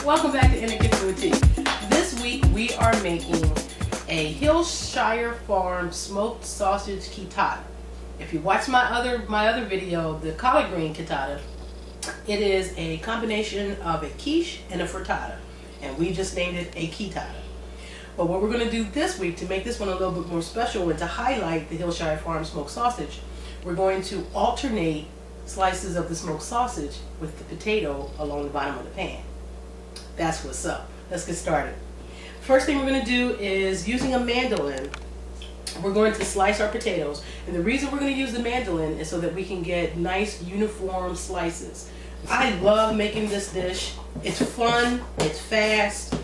Welcome back to In the Kitchen with T. This week we are making a Hillshire Farm Smoked Sausage quitatta. If you watch my other video, the collard green quitatta, it is a combination of a quiche and a frittata, and we just named it a quitatta. But what we're going to do this week to make this one a little bit more special and to highlight the Hillshire Farm Smoked Sausage, we're going to alternate slices of the smoked sausage with the potato along the bottom of the pan. That's what's up. Let's get started. First thing we're going to do is, using a mandolin, we're going to slice our potatoes. And the reason we're going to use the mandolin is so that we can get nice uniform slices. I love making this dish. It's fun, it's fast,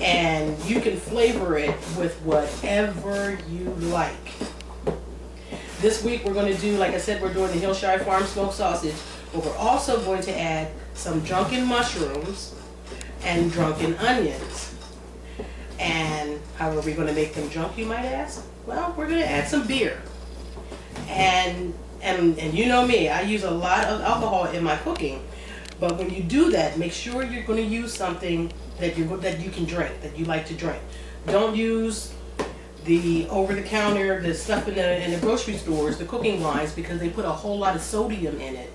and you can flavor it with whatever you like. This week we're going to do, like I said, we're doing the Hillshire Farm Smoked Sausage, but we're also going to add some drunken mushrooms and drunken onions. And how are we going to make them drunk, you might ask? Well, we're going to add some beer. And you know me, I use a lot of alcohol in my cooking. But when you do that, make sure you're going to use something that you can drink, that you like to drink. Don't use the over-the-counter, the stuff in the grocery stores, the cooking wines, because they put a whole lot of sodium in it.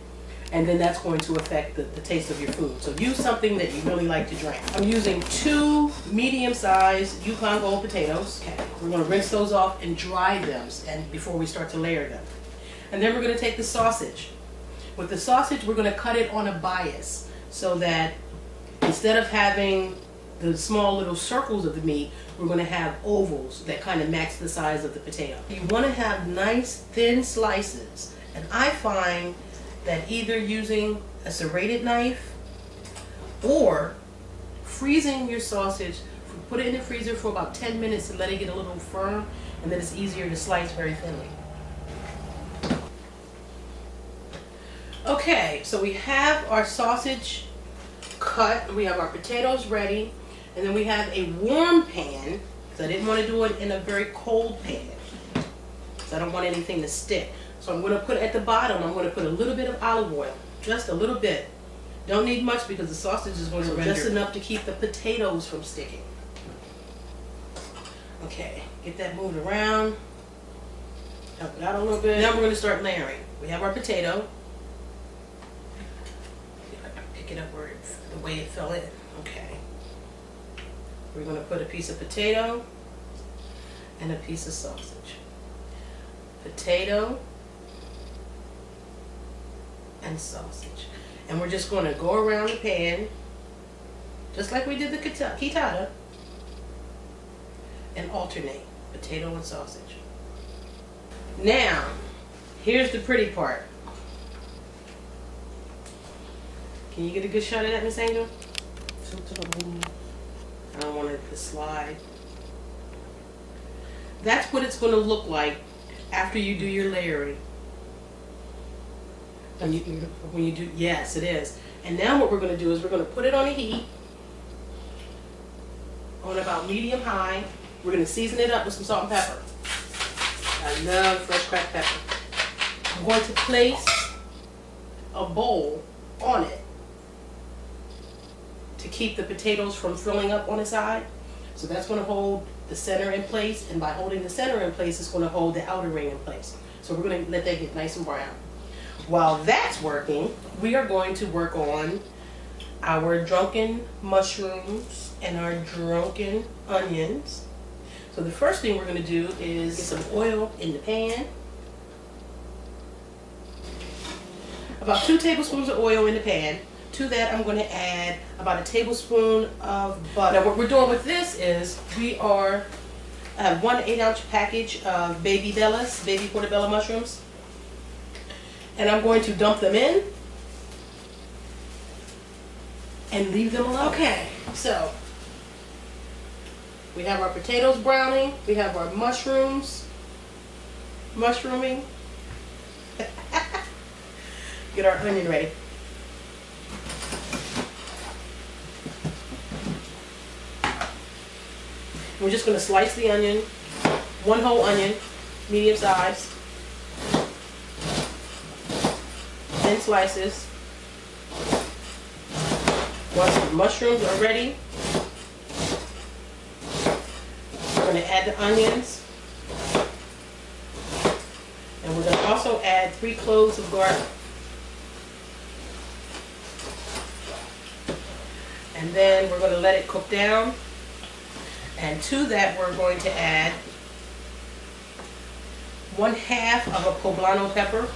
And then that's going to affect the taste of your food. So use something that you really like to drink. I'm using 2 medium-sized Yukon Gold potatoes. Okay. We're going to rinse those off and dry them before we start to layer them. And then we're going to take the sausage. With the sausage, we're going to cut it on a bias so that instead of having the small little circles of the meat, we're going to have ovals that kind of match the size of the potato. You want to have nice thin slices, and I find that either using a serrated knife or freezing your sausage, put it in the freezer for about 10 minutes and let it get a little firm, and then it's easier to slice very thinly. Okay, so we have our sausage cut, we have our potatoes ready, and then we have a warm pan, because I didn't want to do it in a very cold pan, because I don't want anything to stick. So I'm going to put at the bottom, I'm going to put a little bit of olive oil, just a little bit. Don't need much because the sausage is going to render. Just enough to keep the potatoes from sticking. Okay, get that moved around, help it out a little bit. Now we're going to start layering. We have our potato. Pick it up where the way it fell in. Okay. We're going to put a piece of potato and a piece of sausage. Potato and sausage. And we're just going to go around the pan just like we did the quitatta and alternate potato and sausage. Now, here's the pretty part. Can you get a good shot of that, Miss Angel? I don't want it to slide. That's what it's going to look like after you do your layering. When you do, yes, it is. And now what we're going to do is we're going to put it on a heat on about medium high. We're going to season it up with some salt and pepper. I love fresh cracked pepper. I'm going to place a bowl on it to keep the potatoes from filling up on the side. So that's going to hold the center in place, and by holding the center in place, it's going to hold the outer ring in place. So we're going to let that get nice and brown. While that's working, we are going to work on our drunken mushrooms and our drunken onions. So the first thing we're going to do is get some oil in the pan. About 2 tablespoons of oil in the pan. To that, I'm going to add about a tablespoon of butter. Now, what we're doing with this is I have 1 8-ounce package of baby portobello mushrooms, and I'm going to dump them in and leave them alone. Okay, so we have our potatoes browning, we have our mushrooming. Get our onion ready. We're just going to slice the onion, 1 whole onion, medium size, thin slices. Once the mushrooms are ready, we're going to add the onions. And we're going to also add 3 cloves of garlic. And then we're going to let it cook down. And to that we're going to add 1/2 of a poblano pepper.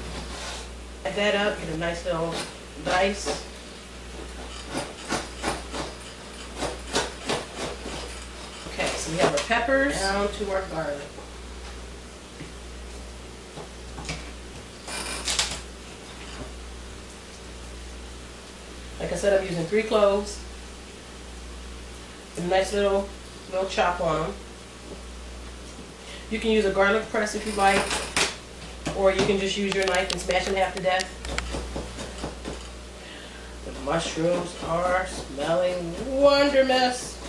Add that up, get a nice little dice. Okay, so we have our peppers down to our garlic. Like I said, I'm using 3 cloves. A nice little chop on them. You can use a garlic press if you like, or you can just use your knife and smash them half to death. The mushrooms are smelling wondermess.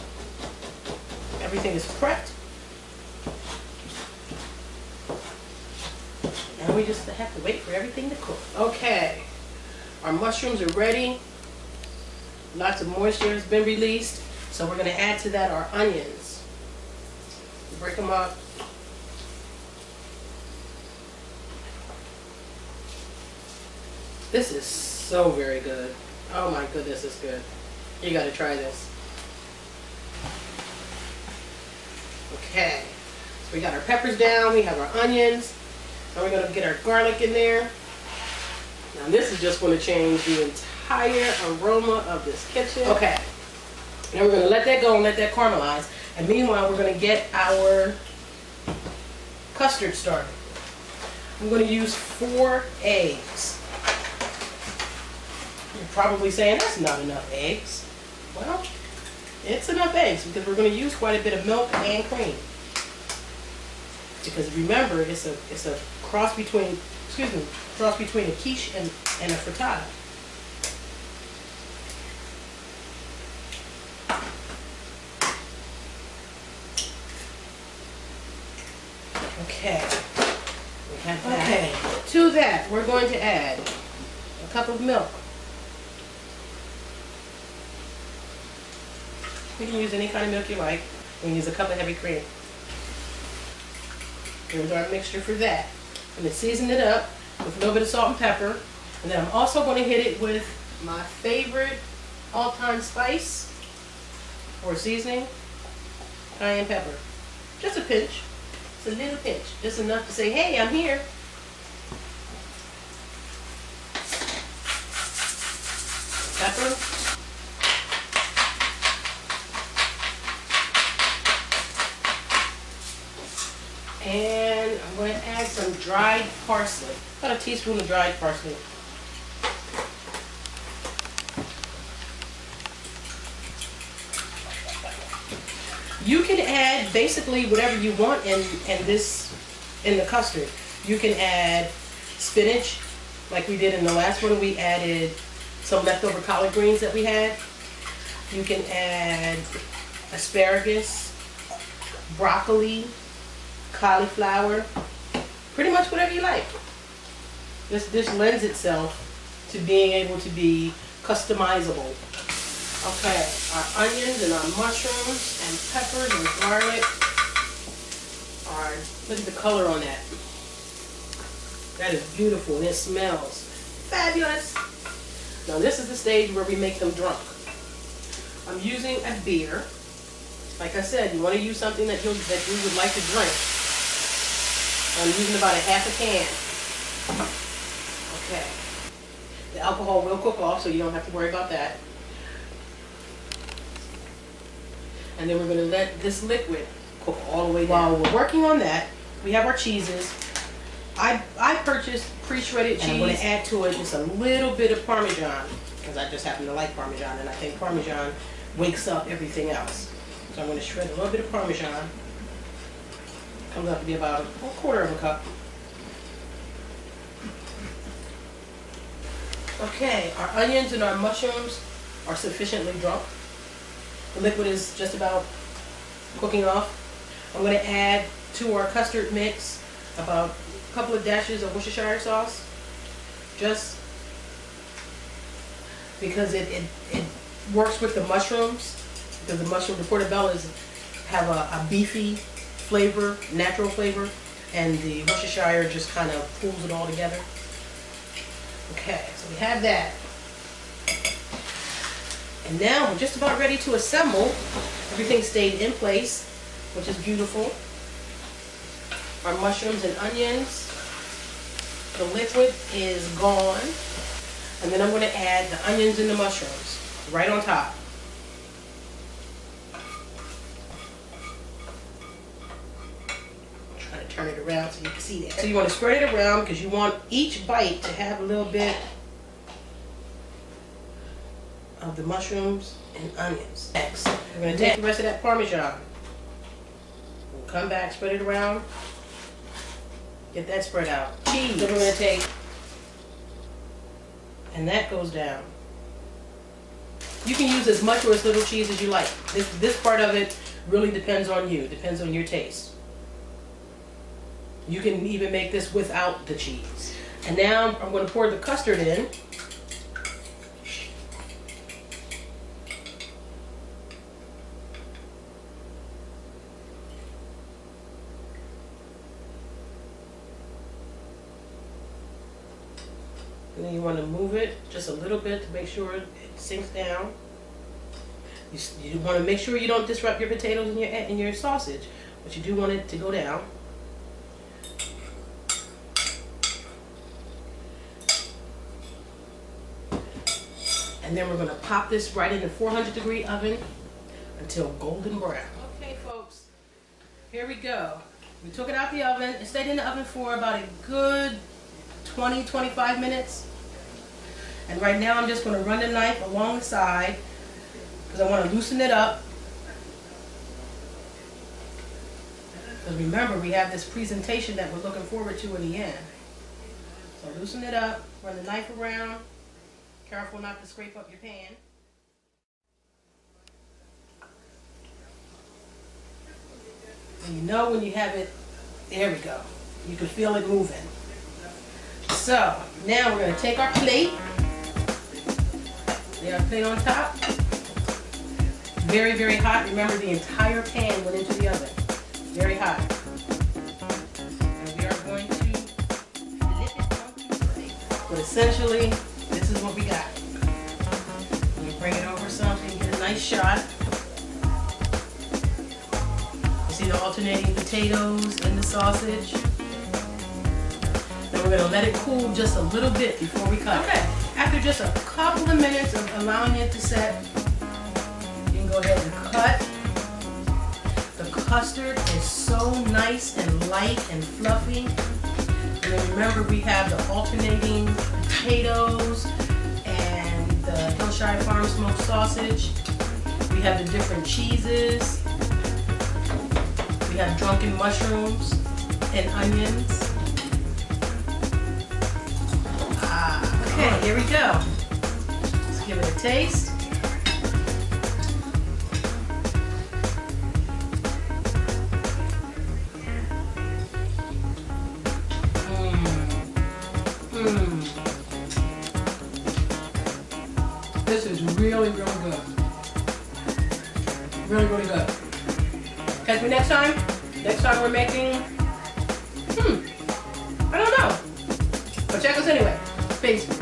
Everything is prepped. Now we just have to wait for everything to cook. Okay, our mushrooms are ready. Lots of moisture has been released. So we're going to add to that our onions. Break them up. This is so very good. Oh my goodness, it's good. You got to try this. Okay, so we got our peppers down, we have our onions. Now we're going to get our garlic in there. Now this is just going to change the entire aroma of this kitchen. Okay. Now we're going to let that go and let that caramelize. And meanwhile, we're going to get our custard started. I'm going to use 4 eggs. You're probably saying, that's not enough eggs. Well, it's enough eggs because we're going to use quite a bit of milk and cream. Because remember, it's a cross between, a quiche and a frittata. Okay, we have that. Okay, to that we're going to add a cup of milk. You can use any kind of milk you like. We can use a cup of heavy cream. Here's our mixture for that. I'm going to season it up with a little bit of salt and pepper. And then I'm also going to hit it with my favorite all-time spice or seasoning, cayenne pepper. Just a pinch. A little pinch, just enough to say, hey, I'm here. Pepper. And I'm going to add some dried parsley. About a teaspoon of dried parsley. You can add basically whatever you want in the custard. You can add spinach, like we did in the last one. We added some leftover collard greens that we had. You can add asparagus, broccoli, cauliflower, pretty much whatever you like. This dish lends itself to being able to be customizable. Okay, our onions and our mushrooms and peppers and garlic are, look at the color on that. That is beautiful and it smells fabulous. Now this is the stage where we make them drunk. I'm using a beer. Like I said, you want to use something that you would like to drink. I'm using about a half a can. Okay. The alcohol will cook off, so you don't have to worry about that. And then we're going to let this liquid cook all the way down. While we're working on that, we have our cheeses. I purchased pre-shredded cheese. And I'm going to add to it just a little bit of Parmesan, because I just happen to like Parmesan, and I think Parmesan wakes up everything else. So I'm going to shred a little bit of Parmesan. Comes out to be about a quarter of a cup. Okay, our onions and our mushrooms are sufficiently drunk. The liquid is just about cooking off. I'm going to add to our custard mix about a couple of dashes of Worcestershire sauce, just because it works with the mushrooms, because the portobellos have a beefy flavor, natural flavor, and the Hillshire just kind of pulls it all together. Okay, so we have that. And now we're just about ready to assemble. Everything stayed in place, which is beautiful. Our mushrooms and onions. The liquid is gone. And then I'm going to add the onions and the mushrooms right on top. Try to turn it around so you can see that. So you want to spread it around because you want each bite to have a little bit of the mushrooms and onions. Next, we're going to take the rest of that Parmesan. We'll come back, spread it around. Get that spread out. Cheese. Then we're going to take, and that goes down. You can use as much or as little cheese as you like. This part of it really depends on you. Depends on your taste. You can even make this without the cheese. And now I'm going to pour the custard in. And then you want to move it just a little bit to make sure it sinks down. You want to make sure you don't disrupt your potatoes and your sausage, but you do want it to go down. And then we're going to pop this right in the 400-degree oven until golden brown. Okay, folks, here we go. We took it out the oven. It stayed in the oven for about a good 20-25 minutes. And right now I'm just going to run the knife along the side because I want to loosen it up. Because remember, we have this presentation that we're looking forward to in the end. So loosen it up, run the knife around. Careful not to scrape up your pan. And you know when you have it, there we go. You can feel it moving. So now we're going to take our plate. Lay our plate on top. Very, very hot. Remember, the entire pan went into the oven. Very hot. And we are going to flip it onto the plate. But essentially, this is what we got. You bring it over some so you get a nice shot. You see the alternating potatoes and the sausage. Then we're going to let it cool just a little bit before we cut it. After just a couple of minutes of allowing it to set, you can go ahead and cut. The custard is so nice and light and fluffy. And then remember, we have the alternating potatoes and the Hillshire Farm Smoked Sausage. We have the different cheeses. We have drunken mushrooms and onions. Okay, here we go. Let's give it a taste. This is really, really good. Really, really good. Catch me next time. Next time we're making, I don't know. But check us anyway. Peace.